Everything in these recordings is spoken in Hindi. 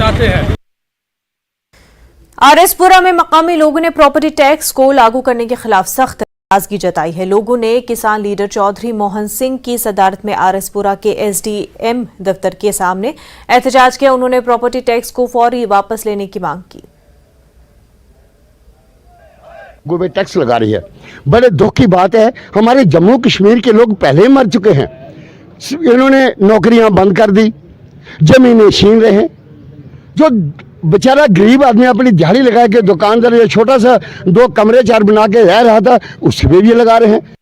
चाहते हैं। आरएसपुरा में मकामी लोगों ने प्रॉपर्टी टैक्स को लागू करने के खिलाफ सख्त नाराजगी जताई है। लोगों ने किसान लीडर चौधरी मोहन सिंह की सदारत में आरएसपुरा के एसडीएम दफ्तर के सामने एहतजाज किया। उन्होंने प्रॉपर्टी टैक्स को फौरी वापस लेने की मांग की। गवर्नमेंट टैक्स लगा रही है, बड़े दुख की बात है। हमारे जम्मू कश्मीर के लोग पहले ही मर चुके हैं। इन्होंने नौकरियां बंद कर दी, जमीनें छीन रहे हैं। जो बेचारा गरीब आदमी अपनी दिहाड़ी लगा के दुकानदार या छोटा सा 2 कमरे 4 बना के रह रहा था, उससे भी ये लगा रहे हैं।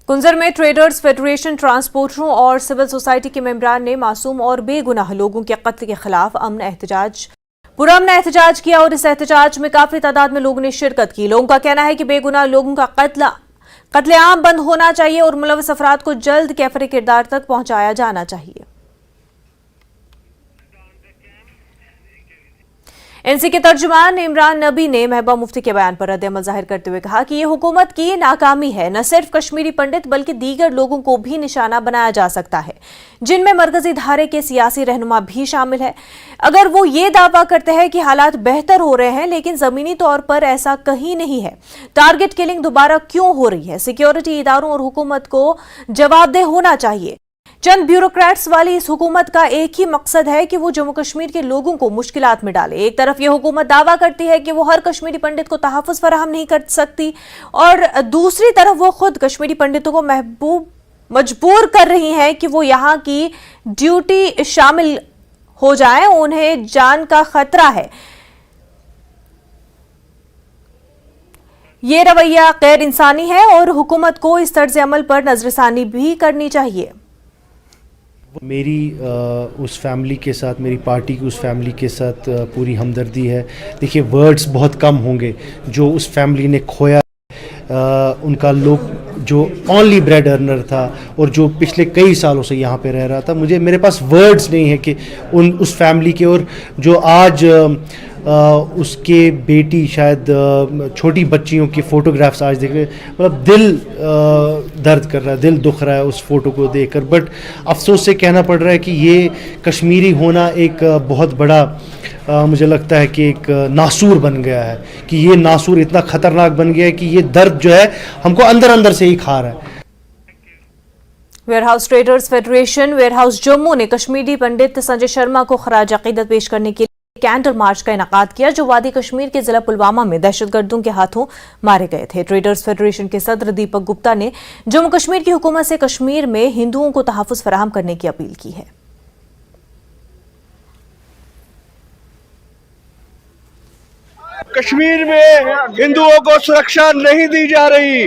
कुंजर में ट्रेडर्स फेडरेशन, ट्रांसपोर्टरों और सिविल सोसाइटी के मेंबरान ने मासूम और बेगुनाह लोगों के कत्ल के खिलाफ पुरअमन एहतजाज किया और इस एहतजाज में काफी तादाद में लोगों ने शिरकत की। लोगों का कहना है कि बेगुनाह लोगों का कत्लेआम बंद होना चाहिए और मुलविस अफराद को जल्द कैफरे किरदार तक पहुंचाया जाना चाहिए। एनसी के तर्जुमान इमरान नबी ने महबूबा मुफ्ती के बयान पर रद्द-ए-अमल जाहिर करते हुए कहा कि यह हुकूमत की नाकामी है। न सिर्फ कश्मीरी पंडित बल्कि दीगर लोगों को भी निशाना बनाया जा सकता है, जिनमें मरकजी धारे के सियासी रहनुमा भी शामिल है। अगर वो ये दावा करते हैं कि हालात बेहतर हो रहे हैं, लेकिन जमीनी तौर पर ऐसा कहीं नहीं है, टारगेट किलिंग दोबारा क्यों हो रही है? सिक्योरिटी इदारों और हुकूमत को जवाबदेह होना चाहिए। चंद ब्यूरोक्रेट्स वाली इस हुकूमत का एक ही मकसद है कि वो जम्मू कश्मीर के लोगों को मुश्किलात में डाले। एक तरफ ये हुकूमत दावा करती है कि वो हर कश्मीरी पंडित को तहफ़्फ़ुज़ फराहम नहीं कर सकती और दूसरी तरफ वो खुद कश्मीरी पंडितों को मजबूर कर रही हैं कि वो यहाँ की ड्यूटी शामिल हो जाएं। उन्हें जान का खतरा है। ये रवैया गैर इंसानी है और हुकूमत को इस तर्ज अमल पर नजरसानी भी करनी चाहिए। मेरी उस फैमिली के साथ, मेरी पार्टी की उस फैमिली के साथ पूरी हमदर्दी है। देखिए, वर्ड्स बहुत कम होंगे जो उस फैमिली ने खोया। उनका लोग जो ओनली ब्रेड अर्नर था और जो पिछले कई सालों से यहाँ पे रह रहा था, मेरे पास वर्ड्स नहीं है कि उस फैमिली के, और जो आज उसके बेटी शायद छोटी बच्चियों की फ़ोटोग्राफ्स आज देख रहे, मतलब दिल दर्द कर रहा है, दिल दुख रहा है उस फ़ोटो को देखकर। बट अफसोस से कहना पड़ रहा है कि ये कश्मीरी होना एक बहुत बड़ा मुझे लगता है कि एक नासूर बन गया है, कि ये नासूर इतना ख़तरनाक बन गया है कि ये दर्द जो है हमको अंदर अंदर से ही खा रहा है। Warehouse traders federation warehouse Jammu ने कश्मीरी पंडित संजय शर्मा को खराज अकीदत पेश करने के लिए कैंडल मार्च का इनेकाद किया, जो वादी कश्मीर के जिला पुलवामा में दहशतगर्दों के हाथों मारे गए थे। ट्रेडर्स फेडरेशन के सदर दीपक गुप्ता ने जम्मू कश्मीर की हुकूमत से कश्मीर में हिंदुओं को तहफ़्फ़ुज़ फराहम करने की अपील की है। कश्मीर में हिंदुओं को सुरक्षा नहीं दी जा रही।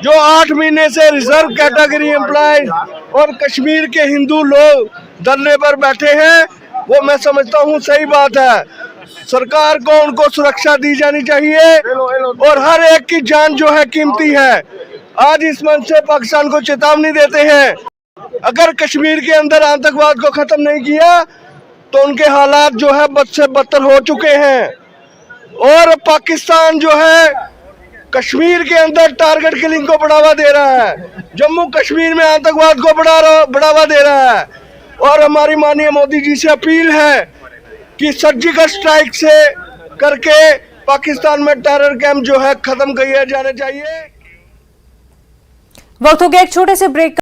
जो 8 महीने से रिजर्व कैटेगरी एम्प्लॉयज और कश्मीर के हिंदू लोग धरने पर बैठे हैं, वो मैं समझता हूँ सही बात है। सरकार को उनको सुरक्षा दी जानी चाहिए और हर एक की जान जो है कीमती है। आज इस मंच से पाकिस्तान को चेतावनी देते हैं, अगर कश्मीर के अंदर आतंकवाद को खत्म नहीं किया तो उनके हालात जो है बद से बदतर हो चुके हैं। और पाकिस्तान जो है कश्मीर के अंदर टारगेट किलिंग को बढ़ावा दे रहा है, जम्मू कश्मीर में आतंकवाद को बढ़ावा दे रहा है। और हमारी माननीय मोदी जी से अपील है कि सर्जिकल स्ट्राइक से करके पाकिस्तान में टेरर कैंप जो है खत्म किए जाने चाहिए। वक्त हो गया एक छोटे से ब्रेक।